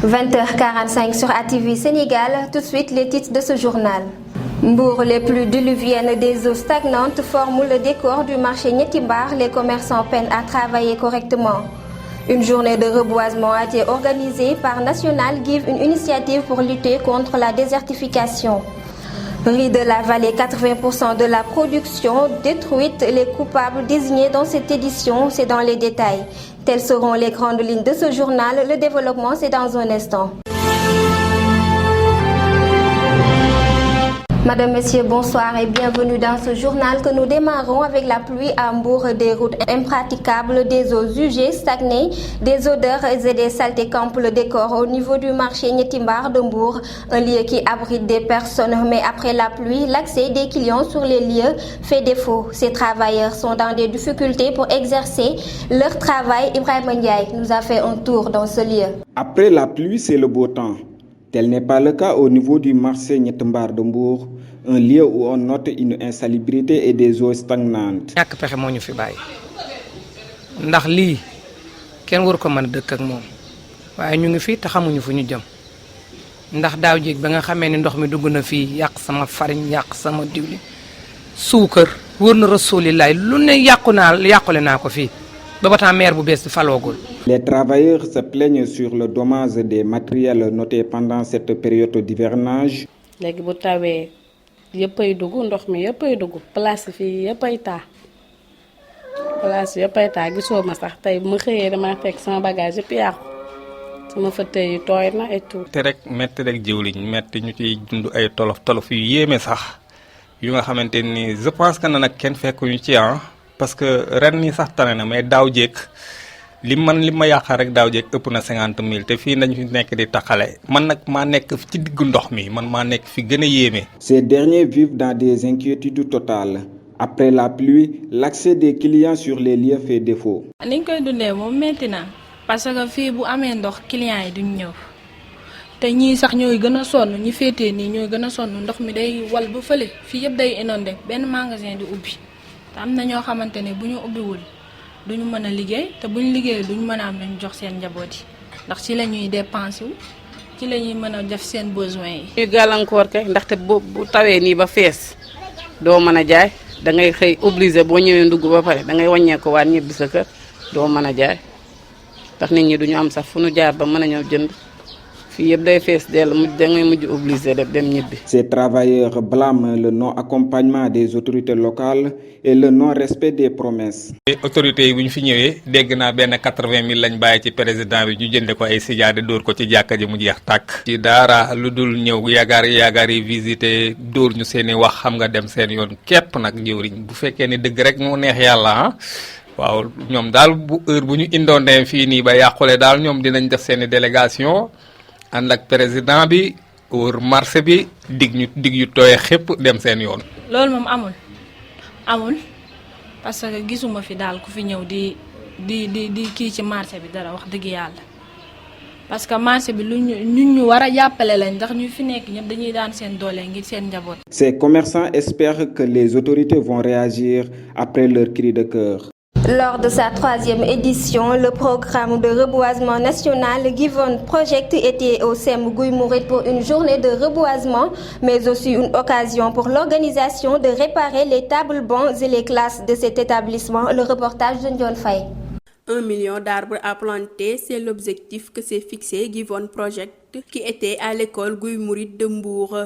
20h45 sur ATV Sénégal, tout de suite les titres de ce journal. Mbour, les pluies diluviennes des eaux stagnantes forment le décor du marché Niétimbar. Les commerçants peinent à travailler correctement. Une journée de reboisement a été organisée par National Give, une initiative pour lutter contre la désertification. Riz de la vallée, 80% de la production détruite. Les coupables désignés dans cette édition, c'est dans les détails. Telles seront les grandes lignes de ce journal. Le développement, c'est dans un instant. Madame, Messieurs, bonsoir et bienvenue dans ce journal que nous démarrons avec la pluie à Mbour, des routes impraticables, des eaux usées, stagnées, des odeurs et des saletés campent le décor au niveau du marché Niétimbar de Mbour, un lieu qui abrite des personnes. Mais après la pluie, l'accès des clients sur les lieux fait défaut. Ces travailleurs sont dans des difficultés pour exercer leur travail. Ibrahim Ndiaye nous a fait un tour dans ce lieu. Après la pluie, c'est le beau temps. Tel n'est pas le cas au niveau du marché Niétimbar de Mbour, un lieu où on note une insalubrité et des eaux stagnantes. ñàkk pexe moo ñu fi bàyyi ndax lii kenn waru ko mën a dëkk ak moom waaye ñu ngi fi te xamuñu fu ñu jëm ndax daaw jéeg ba nga xamee ni ndox mi dugg na fii yàq sama farine yàq sama diwli suukar wër na rasulilaay lu ne yàqule naa ko fii ba bataan maire bu bees bi faloogul. Les travailleurs se plaignent sur le dommage des matériels notés pendant cette période d'hivernage. léegi bu tawee yëppay dugg ndox mi yëppay dugg place fii yëppay taa gisoo ma sax tey bu ma xëyee dama fekk sama bagage yëpp yàqu sama fauteuil yi tooy na et tout. te rek metti rek jiwliñ metti ñu ciy dund ay tolof yu yéeme sax yu nga xamante ni je pense que nag kenn fekkuñu ci parce que ren nii sax tane na mais daaw jéeg li ma yàqal rek daaw jéeg ëpp na 50 000 te fii nañu fi nekk di taxale man nag maa nekk ci diggu ndox mi man maa nekk fi gën a yéeme. Ces derniers vivent dans des inquiétudes totales. Après la pluie, l'accès des clients sur les lieux fait défaut. niñ koy dundee moom metti na parce que fii bu amee ndox clients yi duñ ñëw te ñii sax ñooy gën a sonn ñi féetee nii ñooy gën a sonn ndox mi day wal ba fële fii yëpp day inondé benn magasin di ubbi te am na ñoo xamante ne bu ñu ubbiwul duñu mën a liggéey te buñu liggéey duñu mën a am nañu jox seen njaboot yi ndax ci la ñuy dépensé wu ci la ñuy mën a def seen besoin yi. ñuy gàllankoor kay ndaxte bu tawee nii ba fees doo mën a jaay da ngay xëy obligé boo ñëwee ndugg ba pare da ngay wàññeeku waat ñibbi sa kër doo mën a jaay ndax nit ñi duñu am sax fu nu jaar ba mën a ñëw jënd fii yëpp day fees dell da ngay mujj obligé dem ñibbi. Ces travailleurs blâment le non-accompagnement des autorités locales et le non-respect des promesses. autorités yi bu ñu fi ñëwee dégg naa benn 80 000 lañ bàyyi ci président bi ñu jënde ko ay sijaade dóor ko ci jàkka ji mu jeex tàkk. ci daara lu dul ñëw yaagaar yi visité dóor ñu seen i wax xam nga dem seen yoon képp nag jëwriñ bu fekkee ni dëgg rek moo neex yàlla waaw ñoom daal bu heure bu ñu indoon fii nii ba yàqule daal ñoom dinañ def seen i délégation ànd ak président bi wër marché bi dig yu tooy xépp dem seen yoon. loolu moom amul parce que gisuma fi daal ku fi ñëw di kii ci marché bi dara wax dëgg yàlla parce que marché bi ñu war a jàppale lañ ndax ñu fi nekk ñëpp dañuy daan seen doole ngir seen njaboot. Ces commerçants espèrent que les autorités vont réagir après leur cri de cœur. Lors de sa 3e édition, le programme de reboisement national Givon Project était au SEM Guy Mouride pour une journée de reboisement, mais aussi une occasion pour l'organisation de réparer les tables bancs et les classes de cet établissement. Le reportage de Ndiol Faye. 1 million d'arbres à planter, c'est l'objectif que s'est fixé Givon Project, qui était à l'école Guy Mouride de Mbour.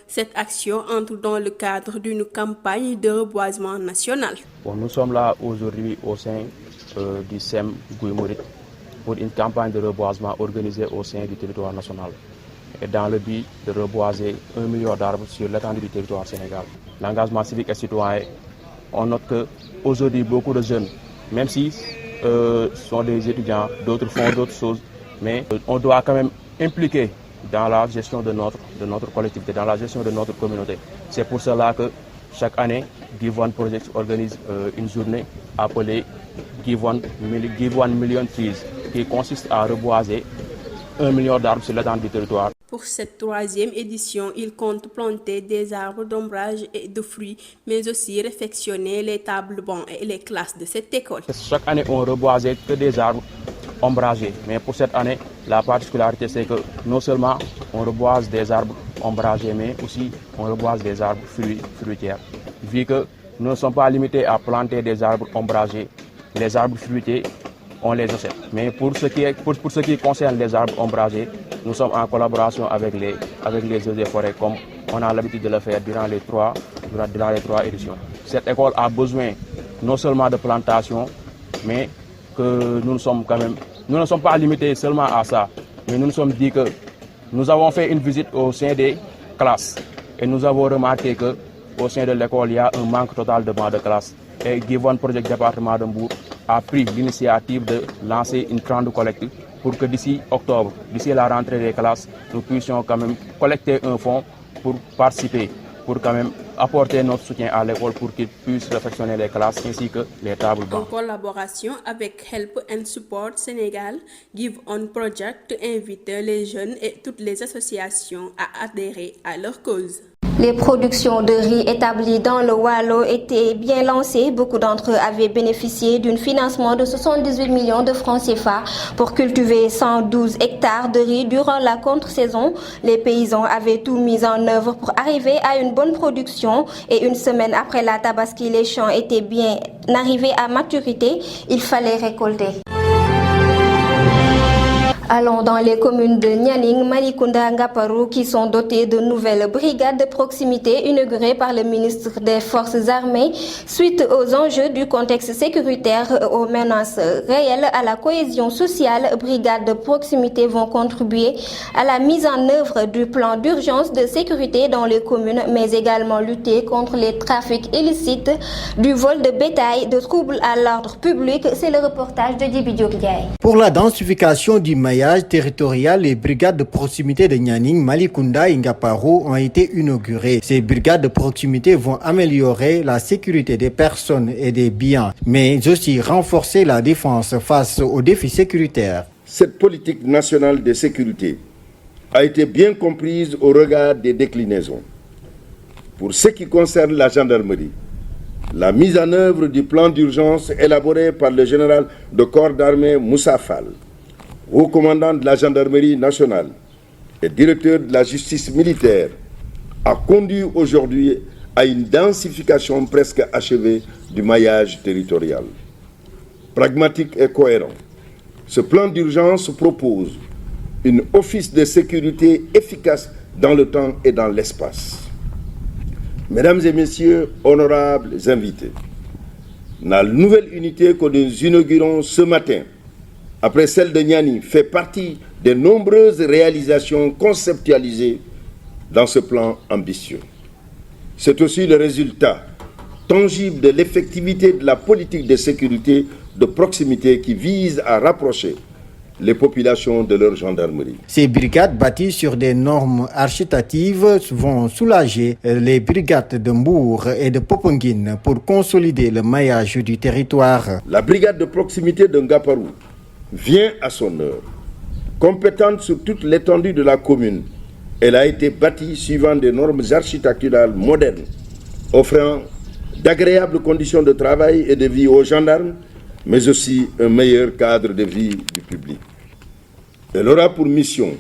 Cette action entre dans le cadre d'une campagne de reboisement national. Nous sommes là aujourd'hui au sein du SEM Guy Mouride pour une campagne de reboisement organisée au sein du territoire national et dans le but de reboiser 1 million d'arbres sur l'étendue du territoire sénégal. L'engagement civique et citoyen, on note qu'aujourd'hui beaucoup de jeunes, même si sont des étudiants, d'autres font d'autres choses, mais on doit quand même impliquer dans la gestion de notre collectivité, dans la gestion de notre communauté. C'est pour cela que chaque année, Givon Project organise une journée appelée Give 1 Million Trees, qui consiste à reboiser 1 million d'arbres sur l'étendue du territoire. Pour cette troisième édition, il compte planter des arbres d'ombrage et de fruits, mais aussi réfectionner les tables bancs et les classes de cette école. Chaque année, on reboisait que des arbres ombragés. Mais pour cette année, la particularité, c'est que non seulement on reboise des arbres ombragés, mais aussi on reboise des arbres fruitiers. Vu que nous ne sommes pas limités à planter des arbres ombragés, les arbres fruitiers, on les achète. Mais pour ce qui concerne les arbres ombragés, nous sommes en collaboration avec les eaux et forêts, comme on a l'habitude de le faire durant les trois éditions. Cette école a besoin non seulement de plantation, mais que nous ne sommes pas limités seulement à ça. Mais nous nous sommes dit que nous avons fait une visite au sein des classes et nous avons remarqué qu'au sein de l'école, il y a un manque total de bancs de classe. Et Givon Project département de Mbour a pris l'initiative de lancer une grande collecte pour que d'ici octobre, d'ici la rentrée des classes, nous puissions quand même collecter un fonds pour participer, pour quand même apporter notre soutien à l'école pour qu'ils puissent réfectionner les classes ainsi que les tables bancs. En collaboration avec Help and Support Sénégal, Give On Project invite les jeunes et toutes les associations à adhérer à leur cause. Les productions de riz établies dans le Waalo étaient bien lancées. Beaucoup d'entre eux avaient bénéficié d'un financement de 78 millions de francs CFA pour cultiver 112 hectares de riz durant la contre-saison. Les paysans avaient tout mis en œuvre pour arriver à une bonne production et une semaine après la Tabaski, les champs étaient bien arrivés à maturité. Il fallait récolter. Allons dans les communes de Nianing, Malicounda, Ngaparou qui sont dotées de nouvelles brigades de proximité inaugurées par le ministre des Forces armées suite aux enjeux du contexte sécuritaire, aux menaces réelles à la cohésion sociale. Brigades de proximité vont contribuer à la mise en œuvre du plan d'urgence de sécurité dans les communes, mais également lutter contre les trafics illicites, du vol de bétail, de troubles à l'ordre public. C'est le reportage de Djibi Diop Ndiaye. Pour la densification du maillage territorial, les brigades de proximité de Nianing, Malicounda et Ngaparou ont été inaugurées. Ces brigades de proximité vont améliorer la sécurité des personnes et des biens, mais aussi renforcer la défense face aux défis sécuritaires. Cette politique nationale de sécurité a été bien comprise au regard des déclinaisons. Pour ce qui concerne la gendarmerie, la mise en œuvre du plan d'urgence élaboré par le général de corps d'armée Moussa Fall, haut commandant de la gendarmerie nationale et directeur de la justice militaire, a conduit aujourd'hui à une densification presque achevée du maillage territorial. Pragmatique et cohérent, ce plan d'urgence propose un office de sécurité efficace dans le temps et dans l'espace. Mesdames et messieurs, honorables invités, la nouvelle unité que nous inaugurons ce matin, après celle de Niani, fait partie des nombreuses réalisations conceptualisées dans ce plan ambitieux. C'est aussi le résultat tangible de l'effectivité de la politique de sécurité de proximité qui vise à rapprocher les populations de leur gendarmerie. Ces brigades bâties sur des normes architectures vont soulager les brigades de Mbour et de Popenguine pour consolider le maillage du territoire. La brigade de proximité de Ngaparou vient à son heure. Compétente sur toute l'étendue de la commune, elle a été bâtie suivant des normes architecturales modernes, offrant d'agréables conditions de travail et de vie aux gendarmes, mais aussi un meilleur cadre de vie du public. Elle aura pour mission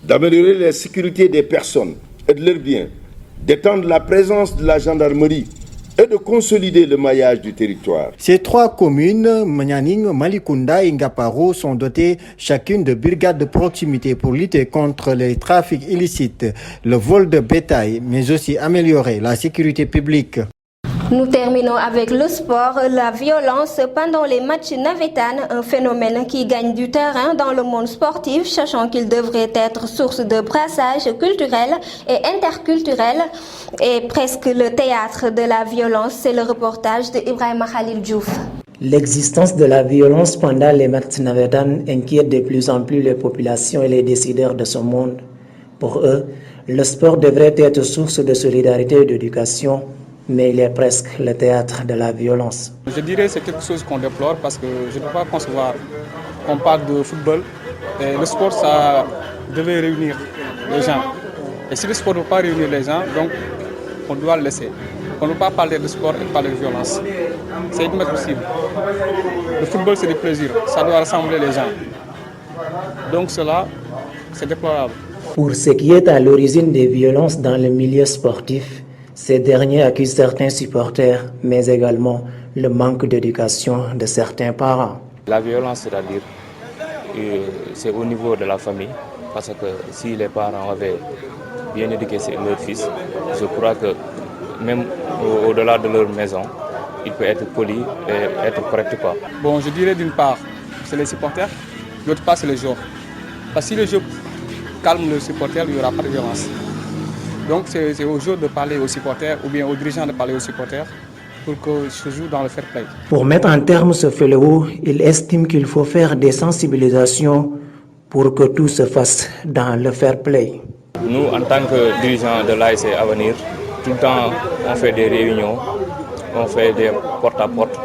d'améliorer la sécurité des personnes et de leurs biens, d'étendre la présence de la gendarmerie et de consolider le maillage du territoire. Ces trois communes, Nianing, Malicounda et Ngaparou, sont dotées chacune de brigades de proximité pour lutter contre les trafics illicites, le vol de bétail, mais aussi améliorer la sécurité publique. Nous terminons avec le sport, la violence pendant les matchs navétanes, un phénomène qui gagne du terrain dans le monde sportif, sachant qu'il devrait être source de brassage culturel et interculturel et presque le théâtre de la violence. C'est le reportage de Ibrahima Khalil Diouf. L'existence de la violence pendant les matchs navétanes inquiète de plus en plus les populations et les décideurs de ce monde. Pour eux, le sport devrait être source de solidarité et d'éducation, mais il est presque le théâtre de la violence. Je dirais que c'est quelque chose qu'on déplore parce que je ne peux pas concevoir qu'on parle de football Et le sport, ça devait réunir les gens. Et si le sport ne peut pas réunir les gens, donc on doit le laisser. On ne peut pas parler de sport et parler de violence. C'est inadmissible. Le football, c'est du plaisir. Ça doit rassembler les gens. Donc cela, c'est déplorable. Pour ce qui est à l'origine des violences dans le milieu sportif, ces derniers accusent certains supporters, mais également le manque d'éducation de certains parents. La violence, c'est-à-dire, c'est au niveau de la famille, parce que si les parents avaient bien éduqué leur fils, je crois que même au-delà de leur maison, il peut être poli et être correct. Bon, je dirais d'une part, c'est les supporters, d'autre part, c'est les joueurs. Parce que si le jeu calme le supporter, il n'y aura pas de violence. Donc c'est aux joueurs de parler aux supporters ou bien aux dirigeants de parler aux supporters pour que se joue dans le fair play. Pour mettre en terme ce fléau, il estime qu'il faut faire des sensibilisations pour que tout se fasse dans le fair play. Nous, en tant que dirigeants de l'ASC Avenir, tout le temps, on fait des réunions, on fait des porte-à-porte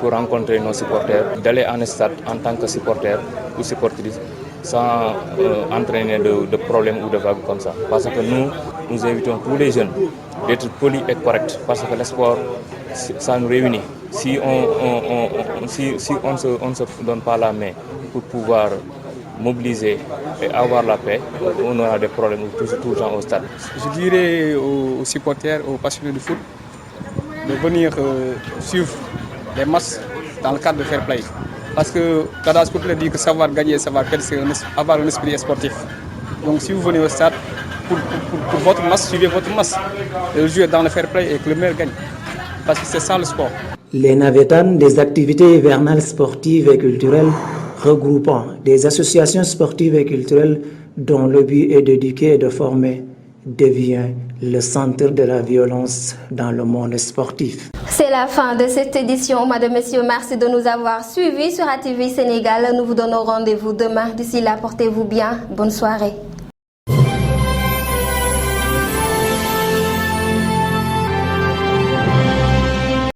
pour rencontrer nos supporters, d'aller en stade en tant que supporter ou supportrice sans entraîner de problèmes ou de vagues comme ça. Parce que nous invitons tous les jeunes d'être polis et corrects, parce que le sport, ça nous réunit. Si on ne se donne pas la main pour pouvoir mobiliser et avoir la paix, on aura des problèmes tout le temps au stade. Je dirais aux supporters, aux passionnés de foot, de venir suivre les matchs dans le cadre de fair play. Parce que l'adage populaire dit que savoir gagner et savoir perdre, c'est avoir un esprit sportif. Donc si vous venez au stade, pour votre match, suivez votre match. Et jouez dans le fair play et que le meilleur gagne. Parce que c'est ça le sport. Les Navétanes, des activités hivernales sportives et culturelles regroupant des associations sportives et culturelles dont le but est d'éduquer et de former, devient le centre de la violence dans le monde sportif. C'est la fin de cette édition. Madame, Messieurs, merci de nous avoir suivis sur ATV Sénégal. Nous vous donnons rendez-vous demain. D'ici là, portez-vous bien. Bonne soirée.